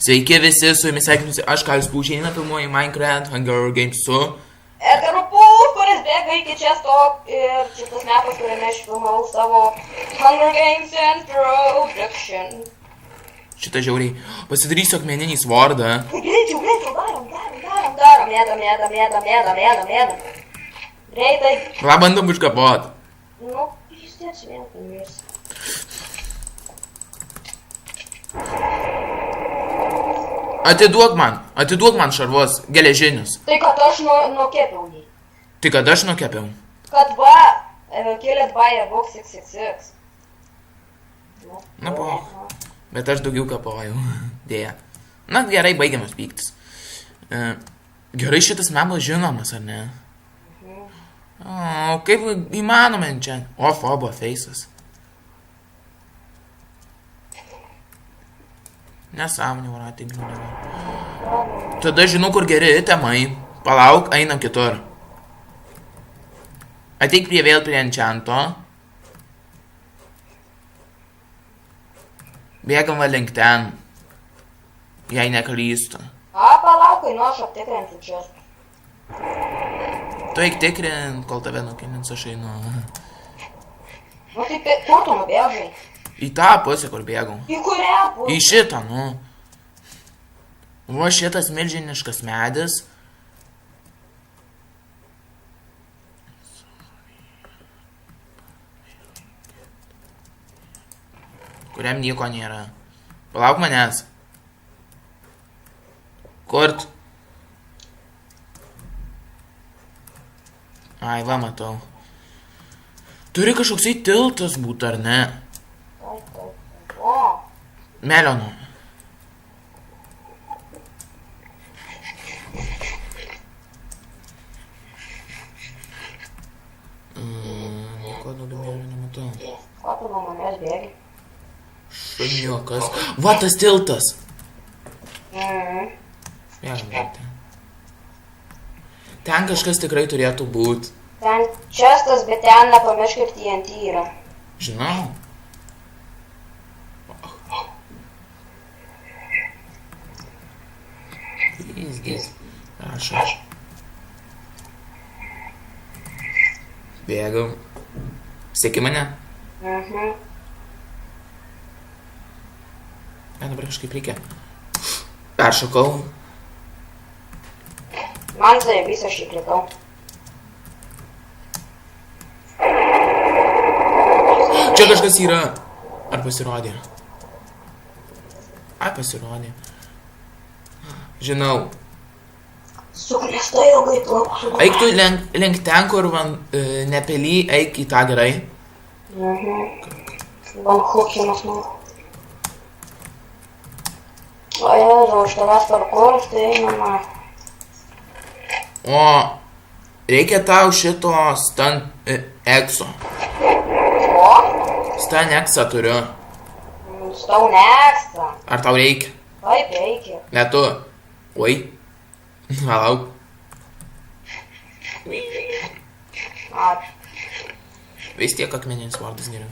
Sveiki visi, su jumis sveikinusi aš, Kalius Pučiai, filmuoju Minecraft Hunger Games su Edgaru Pū, kuris bėga iki Chesto ir šitas metas, kuriame aš filmavau savo Hunger Games Introduction. šitą žiauriai. Pasidarysiu akmeninį svordą. Greičiau, darom, mėdam. Greitai. Va, bandom užkapot. Nu, jis tiesi vėl pamirsi. Atiduok man šarvos, geležinius. Tai kad aš nukepiau jį. Tai kad aš nukepiau. Kad va, kilėt baję box 666. Na, po. Bet aš daugiau kapojau. Dėja. Na, gerai, baigiamas pyktis. Gerai, šitas memas žinomas, ar ne? O, kaip įmanoma čia? O, fobo feisas. Nesąmonė, varatai, gniūdama. Tada žinau, kur geri temai. Palauk, einam kitur. Ateik vėl prie enchanto. Bėgam va link ten. Jei neklystu. Palauk, nu aš aptikrinsiu čia. Tu eik tikrint, kol tave nukimins aš einu. Nu tai kur tu nubėgai? Į tą pusę, kur bėgau. Į kurią pusę? Į šitą, nu. Va šitas milžiniškas medis. Kuriam nieko nėra. Palauk manęs. Kurt. Ai, va, matau. Turi kažkoksai tiltas būt, ar ne? O. Melionų. Nieko daugiau melionų nematau. Ko tu nuo manęs bėgi? Šuniukas. Va, tas tiltas. Bėgam ten. Ten kažkas tikrai turėtų būt. Ten čestas, bet ten nepamiršk ir TNT yra. Žinau. Jis. Prašau. Bėgam. Seki mane? Dabar kažkaip reikia. Peršokau. Man tai visą šį klikau. Čia kažkas yra. Ar pasirodė? Ai, pasirodė. Žinau. Suklėsta ilgai plauksiu. Eik tu link ten, kur nepely, eik į tą gerai. Van hukinas man. O Jėzau, iš tavęs parkurs, tai einama. O, reikia tau šito ekso. O? Eksą turiu. Stau neksta. Ar tau reikia? Taip reikia. Ne tu. Oi. Palauk. Vis tiek akmeninis vardas geriau.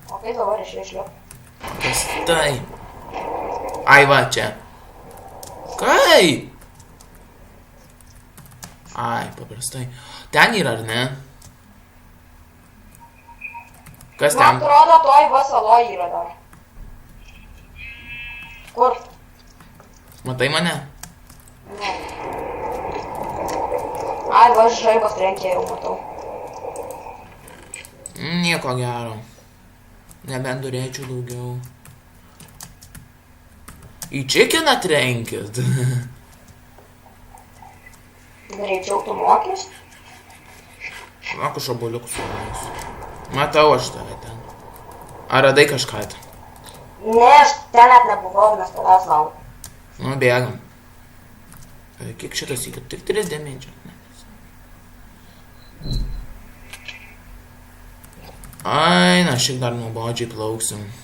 O kaip dabar išliu? Kas tai? Ai va, čia. Kaip? Ai, paprastai. Ten yra, ar ne? Kas Man ten? atrodo, toj vasaloj yra dar. Kur? Matai mane? Ne. Ai, va, žaibas trenkė, jau matau. Nieko gero. Nebent turėčiau daugiau. Į čikiną trenkit. Greičiau tu mokys? Na, kažkaboliukus suvaisiu. Matau aš tave ten. Ar radai kažką ten? Ne, aš ten net nebuvau, nes tavęs laukiu. Nu, bėgam. Kiek šitas įkip? Tik 3 damage. Ai, na, šiek dar nuobodžiai plauksim. Bėgam.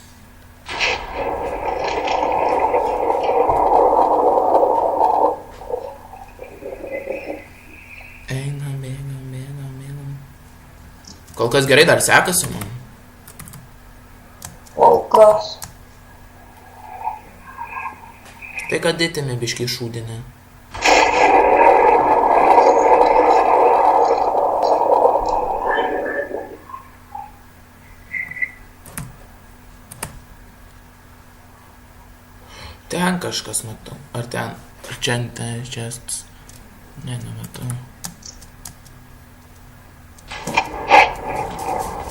Kol kas gerai dar sekasi man. Kol kas. Tai kad dėtėme biškai šūdinę. Ten kažkas matau. Ar ten? Ar čia čestas? Ne, nematau.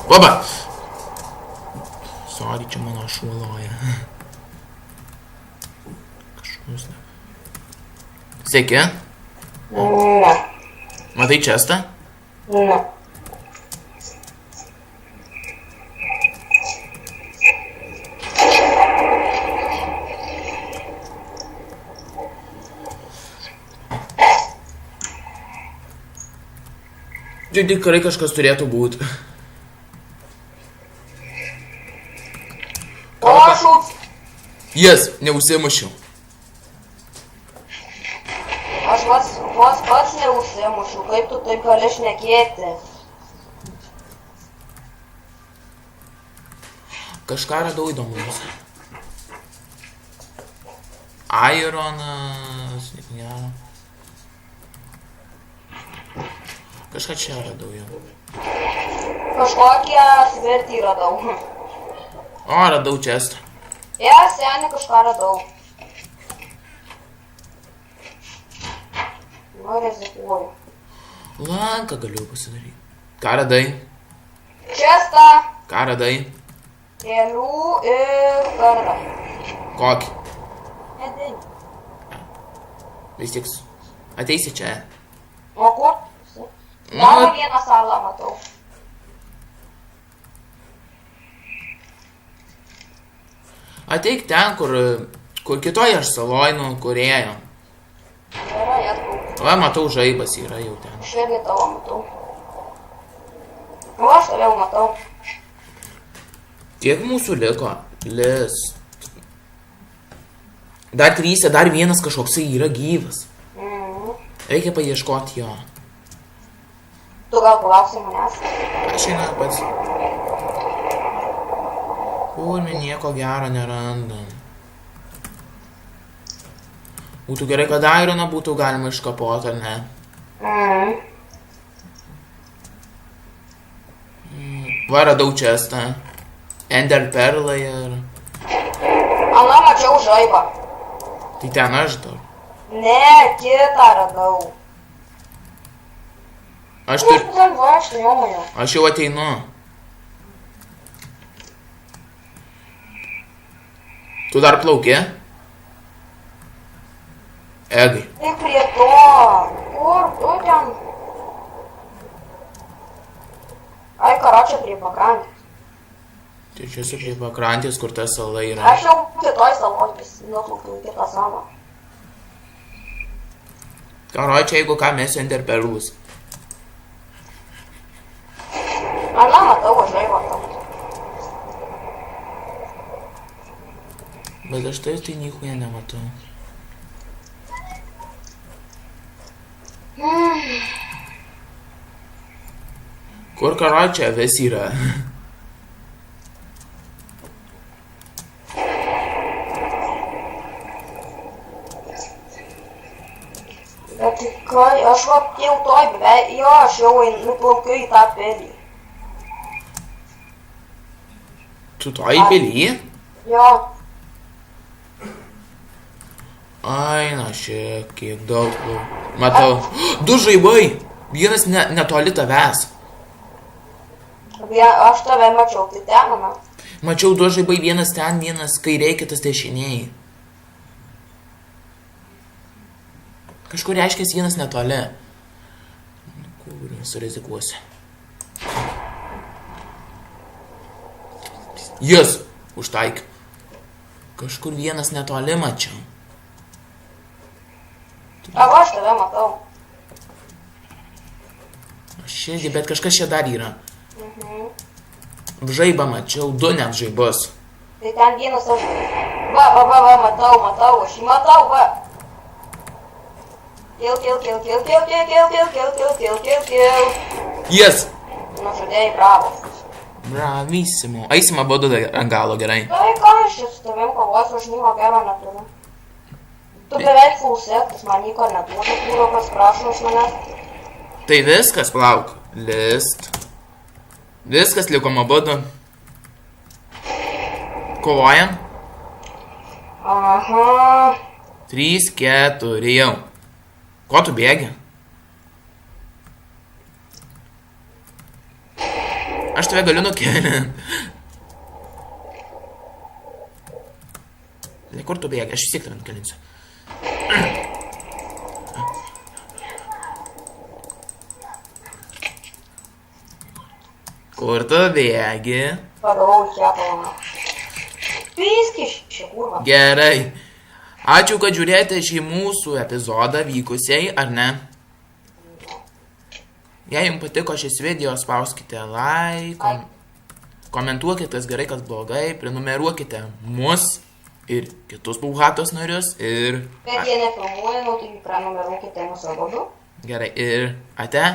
Oba! Sorry, čia mano šuoloja. Kažkoks ne. Sveiki? Ne. Matai čestą? Ne. Čia tikrai kažkas turėtų būti. Panašus. Jes, neužsimušiau. Aš pats neužsimušiu, kaip tu taip gali šnekėti. Kažką radau įdomus. Ironas, ne. Kažką čia radau jau. Kažkokią svirtį radau. O, radau čestą. Seni kažką radau. Rizikuoju. Lanką galiu pasidaryti. Ką radai? Čestą, Ką radai? kelių ir kardą. Kokį? Medinį. Vis tik ateisi čia. O kur? Dar vieną salą matau. Ateik ten, kur kitoje aš saloj, kur ėjom. Gerai, atbūk. Va, matau, žaibas yra jau ten. Aš irgi tavo matau. O, aš tave jau matau. Kiek mūsų liko? Dar 3, dar vienas kažkoksai yra gyvas. Reikia paieškoti jo. Tu gal palauksi manęs? Aš eina pats. Kurmi nieko gero nerandam. Būtų gerai, kad ironą būtų galima iškapoti, ar ne? Va, radau čestą. Ender perlą ir... Ana, mačiau žaibą. Tai ten aš dar. Ne, kitą radau. Aš Kur tu ten vaikštai, jomajo? Aš jau ateinu. Tu dar plauki? Egai. Tik prie to. Kur tu ten? Ai, karočią prie pakrantės. Tai čia esu prie pakrantės, kur ta sala yra. Aš jau kitoj saloj nuplaukiau kitą salą. Karočią, jeigu ką, mesiu Ender perlus. Ana, matau, žaibą tau. Bet aš tai niekuo nematau. Kur karočią vis yra? Bet tikrai, aš jau toj beveik, jo, aš jau nuplaukiu į tą pelį. Tu toj pily? Jo. Ai, na šiek, kiek daug. Matau. 2 žaibai! Vienas netoli tavęs. Aš tave mačiau, tai ten, ana. Mačiau 2 žaibai, vienas ten, vienas kairiai, kitas dešiniai. Kažkur reiškės vienas netoli. Kur surizikuosiu. Jas, užtaik. Kažkur vienas netoli mačiau. Aš tave matau. Aš irgi, bet kažkas čia dar yra. Žaibą mačiau, 2 net žaibus. Tai ten vienas aš. Va, matau, aš jį matau, va. Kill. Jas! Nužudėjai, bravo. Bravissimo. Eisim abudu ant galo, gerai. Tai ką aš čia su tavim kovosiu, aš nieko gero neturiu. Tu beveik full sektas, man nieko neduoda, kūro pasprasmas manęs. Tai viskas, plauk. List. Viskas liko mabudu. Kovojam. Aha. 3, 4 jau. Ko tu bėgi? Aš tave galiu nukelint. Kur tu bėgi? Aš vis tiek tave nukelinsiu. Kur tu bėgi? Padarau kietą. Piskis šį kurvą. Gerai. Ačiū, kad žiūrėjote šį mūsų epizodą vykusiai, ar ne? Jei jums patiko šis video, spauskite like, komentuokite, kas gerai, kas blogai, prenumeruokite mus ir kitus Pūhatos narius ir... Bet jie nefilmuoja, tai prenumeruokite mūsų abudu. Gerai, ir ate.